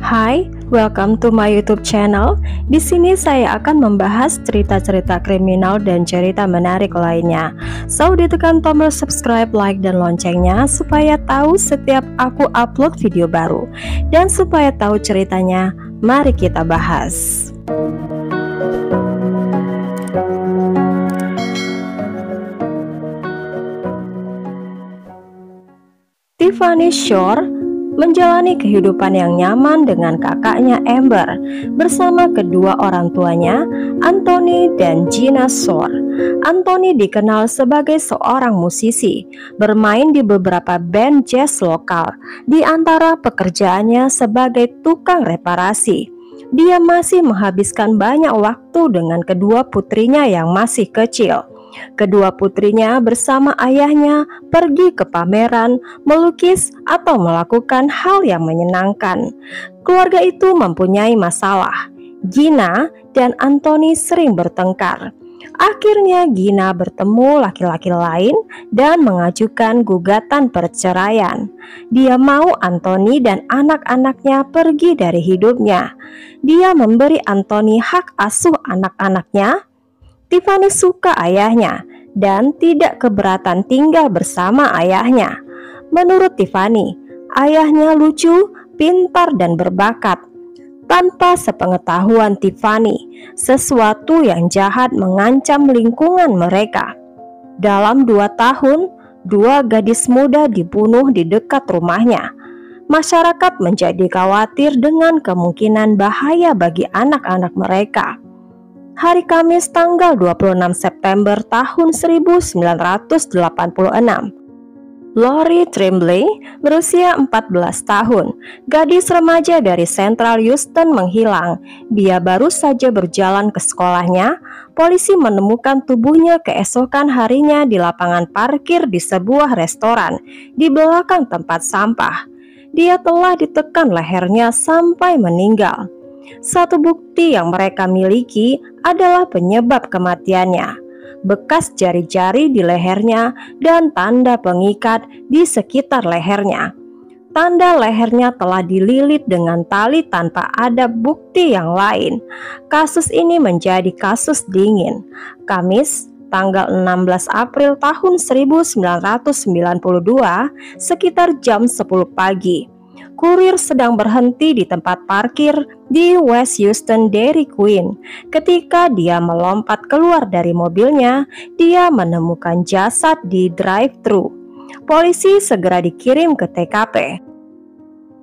Hai, welcome to my YouTube channel. Di sini saya akan membahas cerita-cerita kriminal dan cerita menarik lainnya. So, ditekan tombol subscribe, like, dan loncengnya supaya tahu setiap aku upload video baru. Dan supaya tahu ceritanya, mari kita bahas. Tiffany Shore menjalani kehidupan yang nyaman dengan kakaknya Amber bersama kedua orang tuanya, Anthony dan Gina Shore. Anthony dikenal sebagai seorang musisi, bermain di beberapa band jazz lokal. Di antara pekerjaannya sebagai tukang reparasi, dia masih menghabiskan banyak waktu dengan kedua putrinya yang masih kecil. Kedua putrinya bersama ayahnya pergi ke pameran, melukis, atau melakukan hal yang menyenangkan. Keluarga itu mempunyai masalah. Gina dan Anthony sering bertengkar. Akhirnya Gina bertemu laki-laki lain dan mengajukan gugatan perceraian. Dia mau Anthony dan anak-anaknya pergi dari hidupnya. Dia memberi Anthony hak asuh anak-anaknya. Tiffany suka ayahnya dan tidak keberatan tinggal bersama ayahnya. Menurut Tiffany, ayahnya lucu, pintar, dan berbakat. Tanpa sepengetahuan Tiffany, sesuatu yang jahat mengancam lingkungan mereka. Dalam 2 tahun, 2 gadis muda dibunuh di dekat rumahnya. Masyarakat menjadi khawatir dengan kemungkinan bahaya bagi anak-anak mereka. Hari Kamis tanggal 26 September tahun 1986, Lori Trimbley berusia 14 tahun, gadis remaja dari Central Houston menghilang. Dia baru saja berjalan ke sekolahnya. Polisi menemukan tubuhnya keesokan harinya di lapangan parkir di sebuah restoran di belakang tempat sampah. Dia telah ditekan lehernya sampai meninggal. Satu bukti yang mereka miliki adalah penyebab kematiannya: bekas jari-jari di lehernya dan tanda pengikat di sekitar lehernya. Tanda lehernya telah dililit dengan tali tanpa ada bukti yang lain. Kasus ini menjadi kasus dingin. Kamis, tanggal 16 April tahun 1992, sekitar jam 10 pagi. Kurir sedang berhenti di tempat parkir di West Houston Dairy Queen. Ketika dia melompat keluar dari mobilnya, dia menemukan jasad di drive-thru. Polisi segera dikirim ke TKP.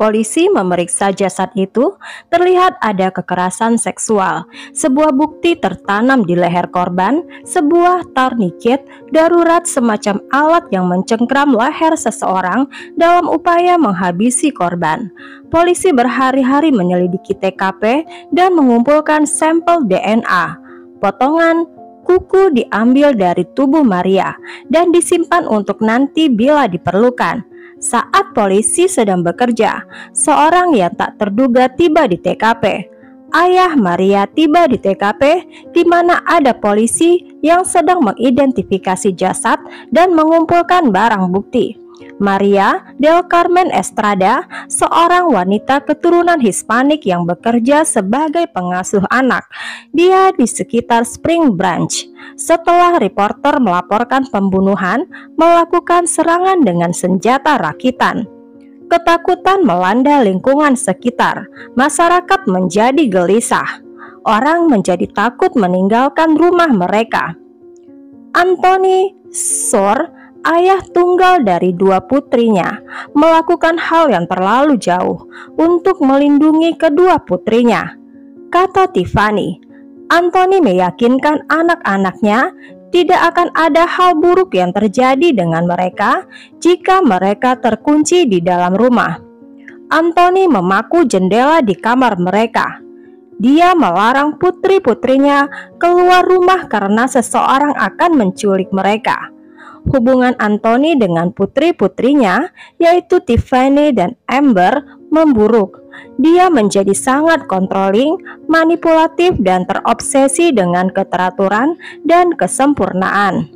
Polisi memeriksa jasad itu, terlihat ada kekerasan seksual. Sebuah bukti tertanam di leher korban, sebuah tourniquet darurat semacam alat yang mencengkram leher seseorang dalam upaya menghabisi korban. Polisi berhari-hari menyelidiki TKP dan mengumpulkan sampel DNA. Potongan kuku diambil dari tubuh Maria dan disimpan untuk nanti bila diperlukan. Saat polisi sedang bekerja, seorang yang tak terduga tiba di TKP. Ayah Maria tiba di TKP, di mana ada polisi yang sedang mengidentifikasi jasad dan mengumpulkan barang bukti. Maria del Carmen Estrada, seorang wanita keturunan Hispanik yang bekerja sebagai pengasuh anak. Dia di sekitar Spring Branch. Setelah reporter melaporkan pembunuhan, melakukan serangan dengan senjata rakitan. Ketakutan melanda lingkungan sekitar. Masyarakat menjadi gelisah. Orang menjadi takut meninggalkan rumah mereka. Anthony Shore, ayah tunggal dari 2 putrinya, melakukan hal yang terlalu jauh untuk melindungi kedua putrinya. Kata Tiffany, Anthony meyakinkan anak-anaknya tidak akan ada hal buruk yang terjadi dengan mereka jika mereka terkunci di dalam rumah. Anthony memaku jendela di kamar mereka. Dia melarang putri-putrinya keluar rumah karena seseorang akan menculik mereka. Hubungan Anthony dengan putri-putrinya, yaitu Tiffany dan Amber, memburuk. Dia menjadi sangat controlling, manipulatif, dan terobsesi dengan keteraturan dan kesempurnaan.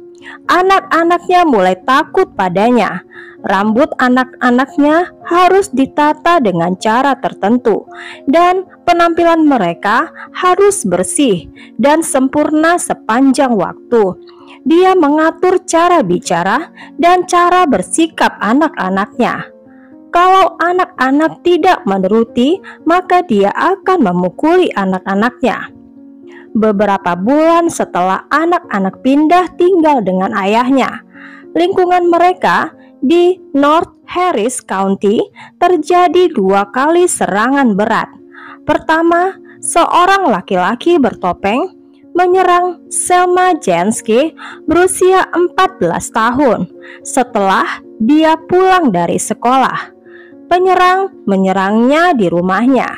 Anak-anaknya mulai takut padanya. Rambut anak-anaknya harus ditata dengan cara tertentu, dan penampilan mereka harus bersih dan sempurna sepanjang waktu. Dia mengatur cara bicara dan cara bersikap anak-anaknya. Kalau anak-anak tidak menuruti, maka dia akan memukuli anak-anaknya. Beberapa bulan setelah anak-anak pindah tinggal dengan ayahnya, lingkungan mereka di North Harris County terjadi 2 kali serangan berat. Pertama, seorang laki-laki bertopeng menyerang Selma Jansky berusia 14 tahun setelah dia pulang dari sekolah. Penyerang menyerangnya di rumahnya,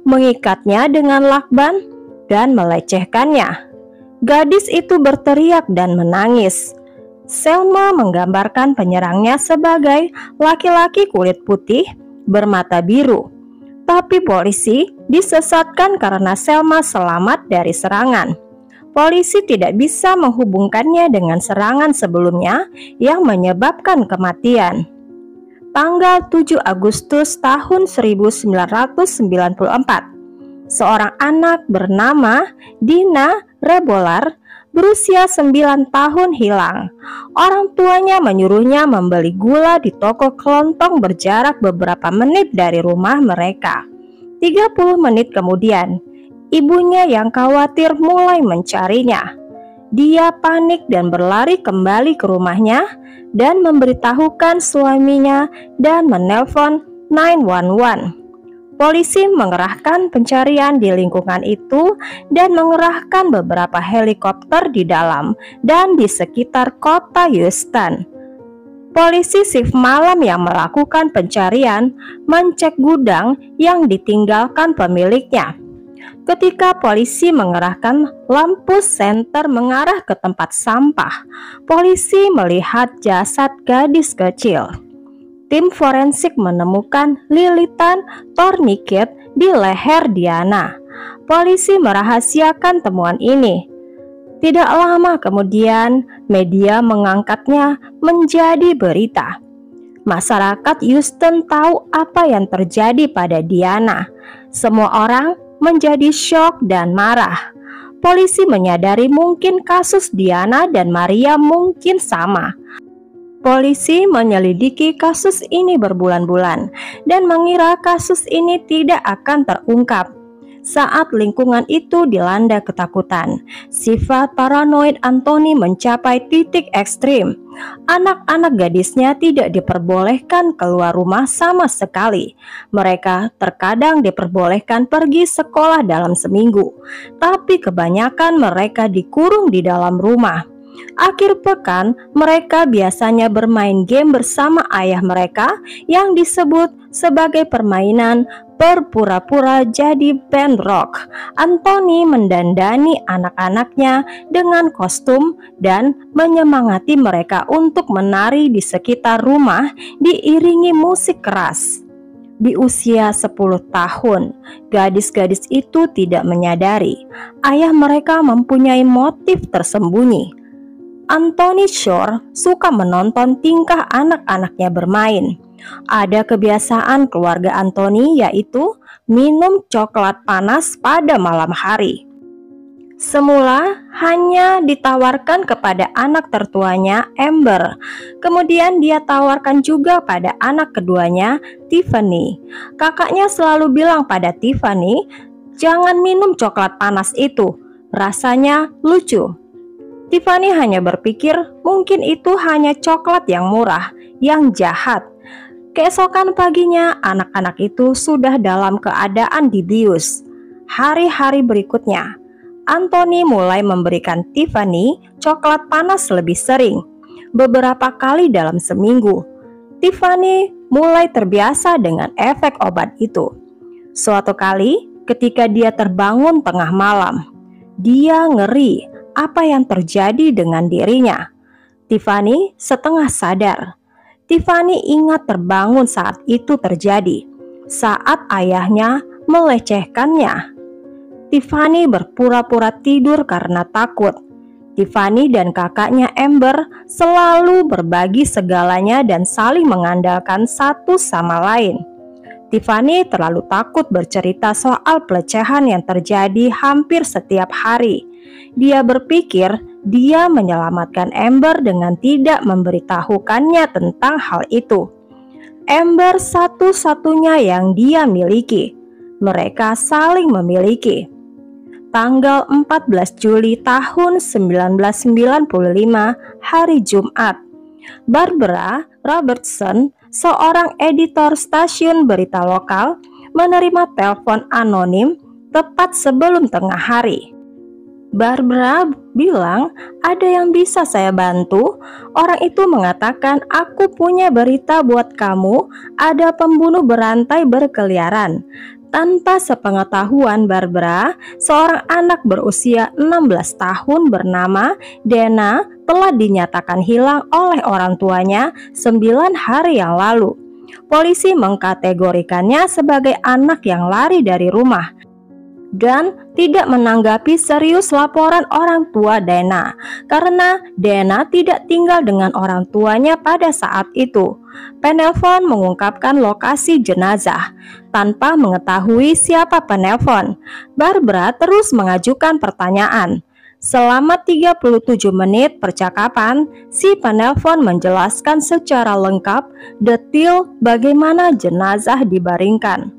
mengikatnya dengan lakban dan melecehkannya. Gadis itu berteriak dan menangis. Selma menggambarkan penyerangnya sebagai laki-laki kulit putih bermata biru. Tapi polisi disesatkan karena Selma selamat dari serangan. Polisi tidak bisa menghubungkannya dengan serangan sebelumnya yang menyebabkan kematian. Tanggal 7 Agustus tahun 1994, seorang anak bernama Dina Rebolar berusia 9 tahun hilang. Orang tuanya menyuruhnya membeli gula di toko kelontong berjarak beberapa menit dari rumah mereka. 30 menit kemudian, ibunya yang khawatir mulai mencarinya. Dia panik dan berlari kembali ke rumahnya dan memberitahukan suaminya dan menelpon 911. Polisi mengerahkan pencarian di lingkungan itu dan mengerahkan beberapa helikopter di dalam dan di sekitar kota Houston. Polisi shift malam yang melakukan pencarian mencek gudang yang ditinggalkan pemiliknya. Ketika polisi mengerahkan lampu senter mengarah ke tempat sampah, polisi melihat jasad gadis kecil. Tim forensik menemukan lilitan torniket di leher Diana. Polisi merahasiakan temuan ini. Tidak lama kemudian, media mengangkatnya menjadi berita. Masyarakat Houston tahu apa yang terjadi pada Diana. Semua orang menjadi syok dan marah. Polisi menyadari mungkin kasus Diana dan Maria mungkin sama. Polisi menyelidiki kasus ini berbulan-bulan dan mengira kasus ini tidak akan terungkap. Saat lingkungan itu dilanda ketakutan, sifat paranoid Anthony mencapai titik ekstrim. Anak-anak gadisnya tidak diperbolehkan keluar rumah sama sekali. Mereka terkadang diperbolehkan pergi sekolah dalam seminggu, tapi kebanyakan mereka dikurung di dalam rumah. Akhir pekan, mereka biasanya bermain game bersama ayah mereka yang disebut sebagai permainan berpura-pura jadi band rock. Anthony mendandani anak-anaknya dengan kostum dan menyemangati mereka untuk menari di sekitar rumah diiringi musik keras. Di usia 10 tahun, gadis-gadis itu tidak menyadari ayah mereka mempunyai motif tersembunyi. Anthony Shore suka menonton tingkah anak-anaknya bermain. Ada kebiasaan keluarga Anthony yaitu minum coklat panas pada malam hari. Semula hanya ditawarkan kepada anak tertuanya Amber. Kemudian dia tawarkan juga pada anak keduanya Tiffany. Kakaknya selalu bilang pada Tiffany, "Jangan minum coklat panas itu, rasanya lucu." Tiffany hanya berpikir mungkin itu hanya coklat yang murah, yang jahat. Keesokan paginya, anak-anak itu sudah dalam keadaan dibius. Hari-hari berikutnya, Anthony mulai memberikan Tiffany coklat panas lebih sering, beberapa kali dalam seminggu. Tiffany mulai terbiasa dengan efek obat itu. Suatu kali, ketika dia terbangun tengah malam, dia ngeri apa yang terjadi dengan dirinya. Tiffany setengah sadar. Tiffany ingat terbangun saat itu terjadi, saat ayahnya melecehkannya. Tiffany berpura-pura tidur karena takut. Tiffany dan kakaknya Amber selalu berbagi segalanya dan saling mengandalkan satu sama lain. Tiffany terlalu takut bercerita soal pelecehan yang terjadi hampir setiap hari. Dia berpikir dia menyelamatkan Amber dengan tidak memberitahukannya tentang hal itu. Amber satu-satunya yang dia miliki. Mereka saling memiliki. Tanggal 14 Juli tahun 1995, hari Jumat, Barbara Robertson, seorang editor stasiun berita lokal, menerima telepon anonim tepat sebelum tengah hari. Barbara bilang, "Ada yang bisa saya bantu?" Orang itu mengatakan, "Aku punya berita buat kamu, ada pembunuh berantai berkeliaran." Tanpa sepengetahuan Barbara, seorang anak berusia 16 tahun bernama Dana telah dinyatakan hilang oleh orang tuanya 9 hari yang lalu. Polisi mengkategorikannya sebagai anak yang lari dari rumah dan tidak menanggapi serius laporan orang tua Dana karena Dana tidak tinggal dengan orang tuanya pada saat itu. Penelpon mengungkapkan lokasi jenazah. Tanpa mengetahui siapa penelpon, Barbara terus mengajukan pertanyaan. Selama 37 menit percakapan, si penelpon menjelaskan secara lengkap detail bagaimana jenazah dibaringkan.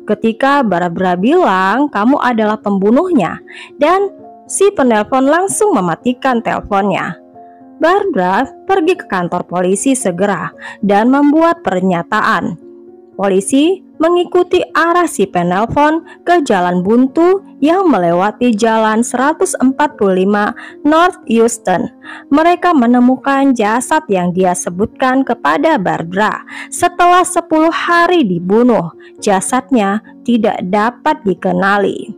Ketika Barbara bilang kamu adalah pembunuhnya, dan si penelpon langsung mematikan teleponnya. Barbara pergi ke kantor polisi segera dan membuat pernyataan. Polisi mengikuti arah si penelpon ke jalan buntu yang melewati jalan 145 North Houston. Mereka menemukan jasad yang dia sebutkan kepada Barbara. Setelah 10 hari dibunuh, jasadnya tidak dapat dikenali.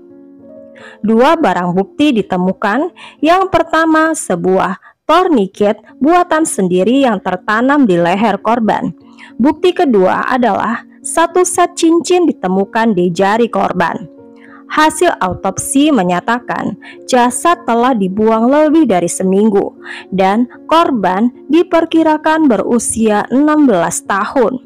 2 barang bukti ditemukan. Yang pertama, sebuah tourniquet buatan sendiri yang tertanam di leher korban. Bukti kedua adalah satu set cincin ditemukan di jari korban. Hasil autopsi menyatakan jasad telah dibuang lebih dari seminggu dan korban diperkirakan berusia 16 tahun.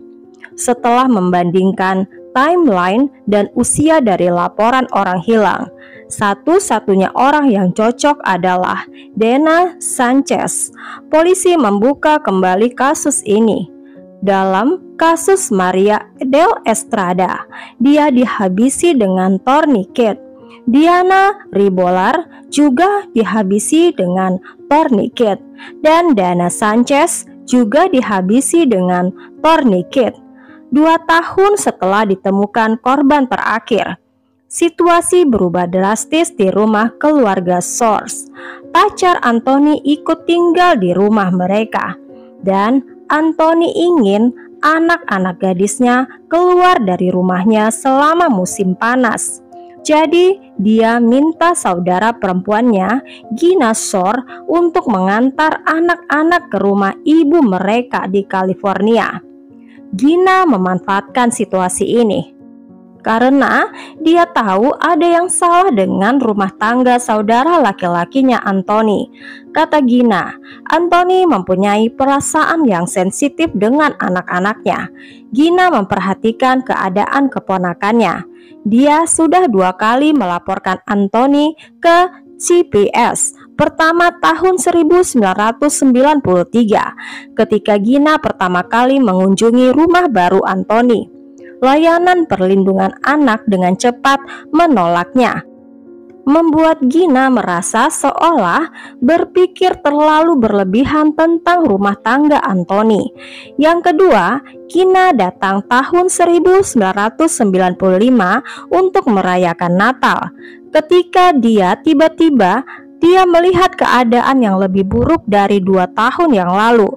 Setelah membandingkan timeline dan usia dari laporan orang hilang, satu-satunya orang yang cocok adalah Dana Sanchez. Polisi membuka kembali kasus ini. Dalam kasus Maria del Estrada, dia dihabisi dengan tourniquet. Diana Ribolar juga dihabisi dengan tourniquet, dan Dana Sanchez juga dihabisi dengan tourniquet. 2 tahun setelah ditemukan korban terakhir, situasi berubah drastis di rumah keluarga Source. Pacar Anthony ikut tinggal di rumah mereka, dan Anthony ingin anak-anak gadisnya keluar dari rumahnya selama musim panas. Jadi dia minta saudara perempuannya, Gina Shore, untuk mengantar anak-anak ke rumah ibu mereka di California. Gina memanfaatkan situasi ini karena dia tahu ada yang salah dengan rumah tangga saudara laki-lakinya Anthony. Kata Gina, Anthony mempunyai perasaan yang sensitif dengan anak-anaknya. Gina memperhatikan keadaan keponakannya. Dia sudah 2 kali melaporkan Anthony ke CPS. Pertama tahun 1993 ketika Gina pertama kali mengunjungi rumah baru Anthony. Layanan perlindungan anak dengan cepat menolaknya, membuat Gina merasa seolah berpikir terlalu berlebihan tentang rumah tangga Anthony. Yang kedua, Gina datang tahun 1995 untuk merayakan Natal. Ketika dia tiba-tiba melihat keadaan yang lebih buruk dari 2 tahun yang lalu.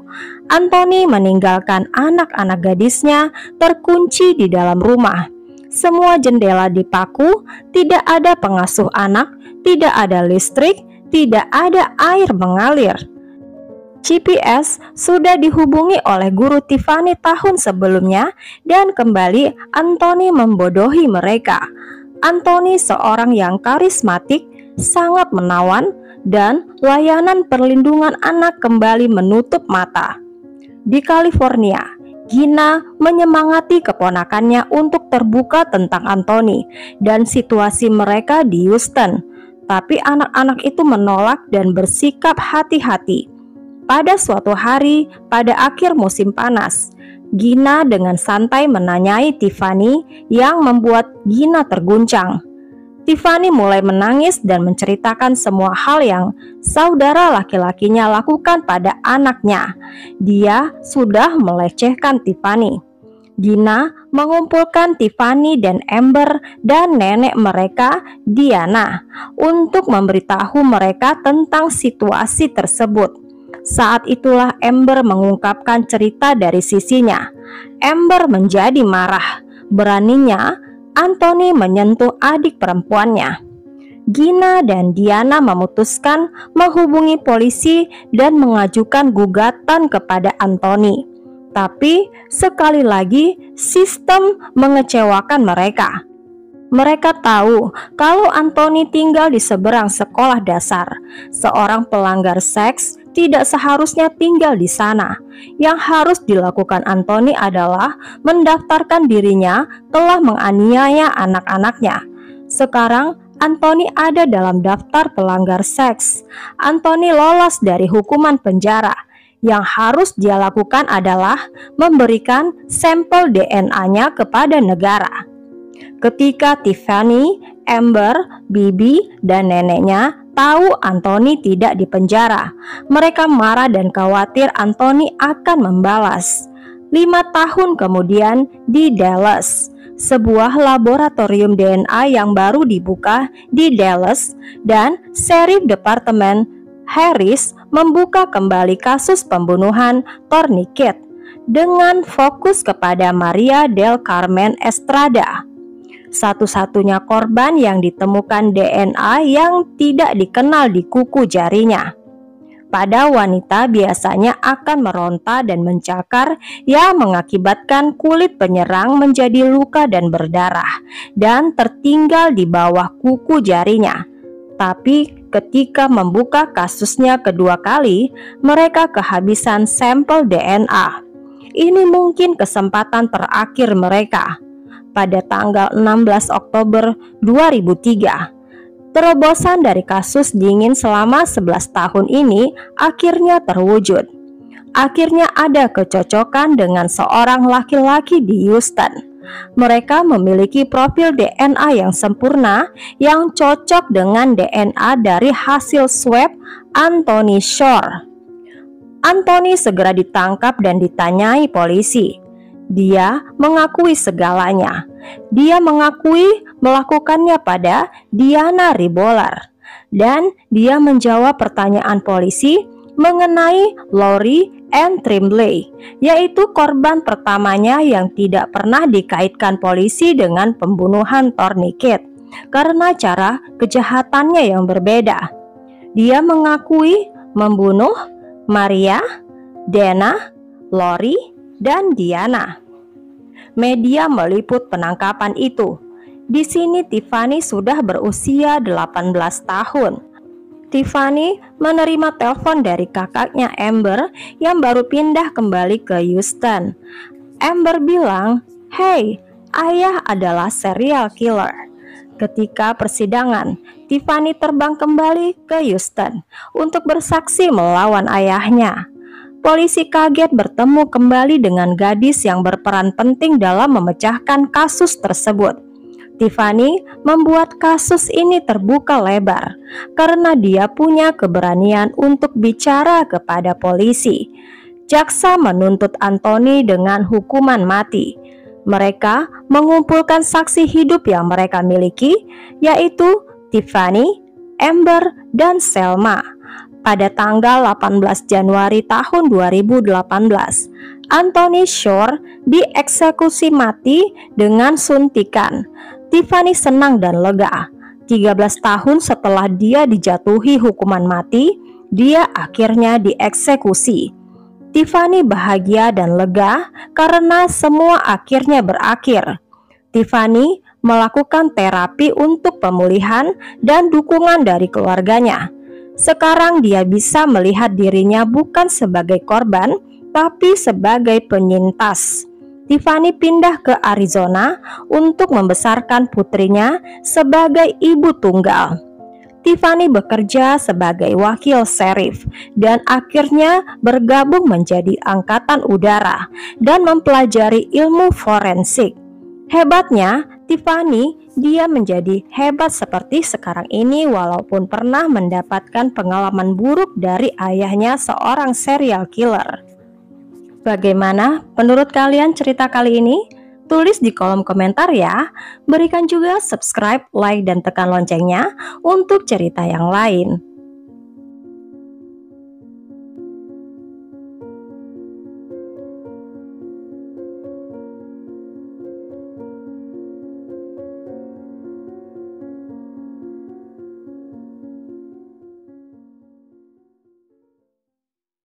Anthony meninggalkan anak-anak gadisnya terkunci di dalam rumah. Semua jendela dipaku, tidak ada pengasuh anak, tidak ada listrik, tidak ada air mengalir. CPS sudah dihubungi oleh guru Tiffany tahun sebelumnya dan kembali Anthony membodohi mereka. Anthony seorang yang karismatik, sangat menawan, dan layanan perlindungan anak kembali menutup mata. Di California, Gina menyemangati keponakannya untuk terbuka tentang Anthony dan situasi mereka di Houston, tapi anak-anak itu menolak dan bersikap hati-hati. Pada suatu hari pada akhir musim panas, Gina dengan santai menanyai Tiffany yang membuat Gina terguncang. Tiffany mulai menangis dan menceritakan semua hal yang saudara laki-lakinya lakukan pada anaknya. Dia sudah melecehkan Tiffany. Gina mengumpulkan Tiffany dan Amber dan nenek mereka, Diana, untuk memberitahu mereka tentang situasi tersebut. Saat itulah Amber mengungkapkan cerita dari sisinya. Amber menjadi marah. Beraninya Anthony menyentuh adik perempuannya. Gina dan Diana memutuskan menghubungi polisi dan mengajukan gugatan kepada Anthony. Tapi sekali lagi sistem mengecewakan mereka. Mereka tahu kalau Anthony tinggal di seberang sekolah dasar. Seorang pelanggar seks tidak seharusnya tinggal di sana. Yang harus dilakukan Anthony adalah mendaftarkan dirinya telah menganiaya anak-anaknya. Sekarang Anthony ada dalam daftar pelanggar seks. Anthony lolos dari hukuman penjara. Yang harus dia lakukan adalah memberikan sampel DNA-nya kepada negara. Ketika Tiffany, Amber, Bibi, dan neneknya tahu Anthony tidak dipenjara, mereka marah dan khawatir Anthony akan membalas. 5 tahun kemudian di Dallas, sebuah laboratorium DNA yang baru dibuka di Dallas dan Sheriff Departemen Harris membuka kembali kasus pembunuhan tourniquet dengan fokus kepada Maria del Carmen Estrada. Satu-satunya korban yang ditemukan DNA yang tidak dikenal di kuku jarinya. Pada wanita biasanya akan meronta dan mencakar yang mengakibatkan kulit penyerang menjadi luka dan berdarah dan tertinggal di bawah kuku jarinya. Tapi ketika membuka kasusnya kedua kali, mereka kehabisan sampel DNA. Ini mungkin kesempatan terakhir mereka. Pada tanggal 16 Oktober 2003, terobosan dari kasus dingin selama 11 tahun ini akhirnya terwujud. Akhirnya ada kecocokan dengan seorang laki-laki di Houston. Mereka memiliki profil DNA yang sempurna yang cocok dengan DNA dari hasil swab Anthony Shore. Anthony segera ditangkap dan ditanyai polisi. Dia mengakui segalanya. Dia mengakui melakukannya pada Diana Ribolar. Dan dia menjawab pertanyaan polisi mengenai Lori Ann Trimbley, yaitu korban pertamanya yang tidak pernah dikaitkan polisi dengan pembunuhan tourniquet karena cara kejahatannya yang berbeda. Dia mengakui membunuh Maria, Dana, Lori, dan Diana. Media meliput penangkapan itu. Di sini Tiffany sudah berusia 18 tahun. Tiffany menerima telepon dari kakaknya Amber yang baru pindah kembali ke Houston. Amber bilang, "Hey, ayah adalah serial killer." Ketika persidangan, Tiffany terbang kembali ke Houston untuk bersaksi melawan ayahnya. Polisi kaget bertemu kembali dengan gadis yang berperan penting dalam memecahkan kasus tersebut. Tiffany membuat kasus ini terbuka lebar karena dia punya keberanian untuk bicara kepada polisi. Jaksa menuntut Anthony dengan hukuman mati. Mereka mengumpulkan saksi hidup yang mereka miliki, yaitu Tiffany, Amber, dan Selma. Pada tanggal 18 Januari tahun 2018, Anthony Shore dieksekusi mati dengan suntikan. Tiffany senang dan lega. 13 tahun setelah dia dijatuhi hukuman mati, dia akhirnya dieksekusi. Tiffany bahagia dan lega karena semua akhirnya berakhir. Tiffany melakukan terapi untuk pemulihan dan dukungan dari keluarganya. Sekarang dia bisa melihat dirinya bukan sebagai korban, tapi sebagai penyintas. Tiffany pindah ke Arizona untuk membesarkan putrinya sebagai ibu tunggal. Tiffany bekerja sebagai wakil serif dan akhirnya bergabung menjadi angkatan udara dan mempelajari ilmu forensik. Hebatnya, Tiffany, dia menjadi hebat seperti sekarang ini walaupun pernah mendapatkan pengalaman buruk dari ayahnya seorang serial killer. Bagaimana menurut kalian cerita kali ini? Tulis di kolom komentar ya. Berikan juga subscribe, like, dan tekan loncengnya untuk cerita yang lain.